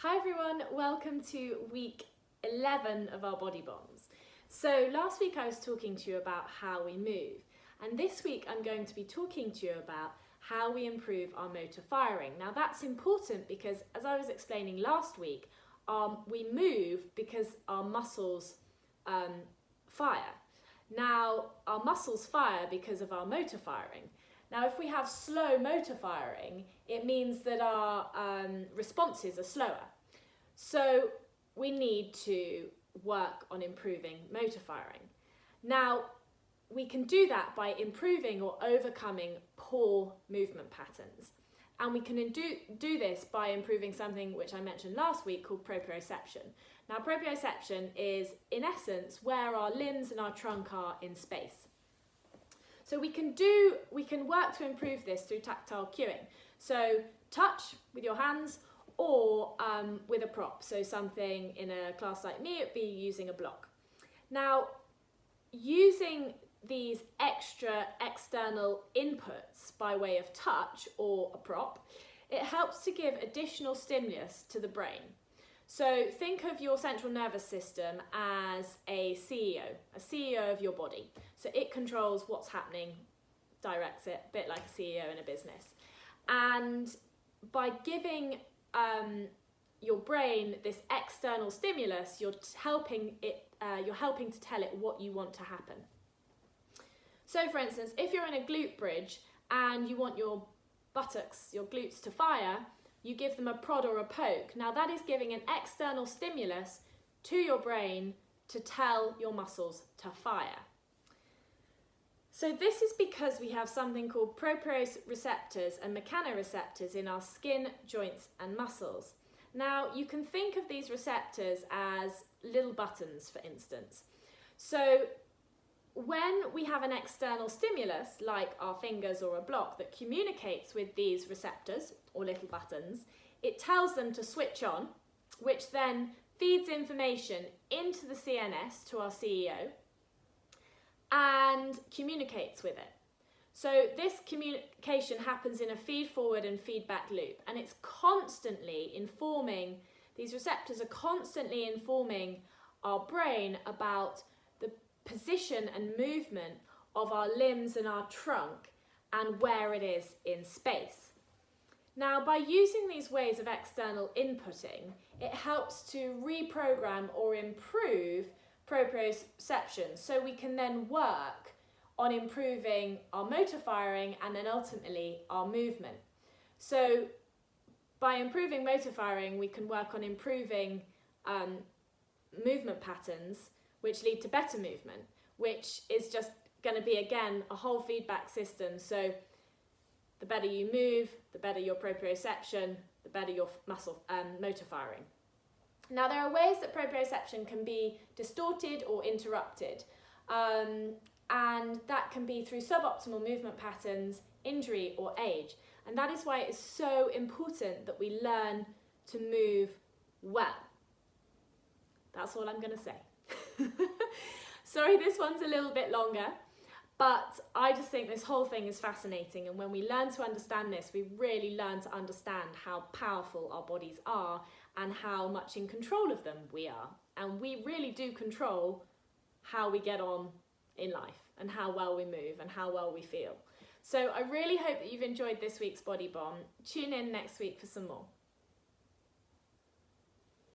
Hi everyone, welcome to week 11 of our body bombs. So last week I was talking to you about how we move, and this week I'm going to be talking to you about how we improve our motor firing. Now that's important because, as I was explaining last week, we move because our muscles fire. Now our muscles fire because of our motor firing. Now if we have slow motor firing, it means that our responses are slower. So we need to work on improving motor firing. Now we can do that by improving or overcoming poor movement patterns. And we can do this by improving something which I mentioned last week called proprioception. Now proprioception is in essence where our limbs and our trunk are in space. So we can work to improve this through tactile cueing. So touch with your hands or with a prop. So something in a class like me, it'd be using a block. Now, using these extra external inputs by way of touch or a prop, it helps to give additional stimulus to the brain. So think of your central nervous system as a CEO of your body. So it controls what's happening, directs it, a bit like a CEO in a business. And by giving your brain this external stimulus, you're helping to tell it what you want to happen. So for instance, if you're in a glute bridge and you want your buttocks, your glutes to fire, you give them a prod or a poke. Now that is giving an external stimulus to your brain to tell your muscles to fire. So this is because we have something called proprioceptors and mechanoreceptors in our skin, joints and muscles. Now you can think of these receptors as little buttons, for instance. So when we have an external stimulus, like our fingers or a block that communicates with these receptors, or little buttons, it tells them to switch on, which then feeds information into the CNS, to our CEO, and communicates with it. So this communication happens in a feed-forward and feedback loop, and it's constantly informing, these receptors are constantly informing our brain about the position and movement of our limbs and our trunk and where it is in space. Now, by using these ways of external inputting, it helps to reprogram or improve proprioception, so we can then work on improving our motor firing and then ultimately our movement. So by improving motor firing, we can work on improving movement patterns which lead to better movement, which is just going to be, again, a whole feedback system. So the better you move, the better your proprioception, the better your motor firing. Now there are ways that proprioception can be distorted or interrupted, and that can be through suboptimal movement patterns, injury or age. And that is why it is so important that we learn to move well. That's all I'm going to say. Sorry, this one's a little bit longer, but I just think this whole thing is fascinating, and when we learn to understand this, we really learn to understand how powerful our bodies are and how much in control of them we are. And we really do control how we get on in life and how well we move and how well we feel. So I really hope that you've enjoyed this week's Body Bomb. Tune in next week for some more.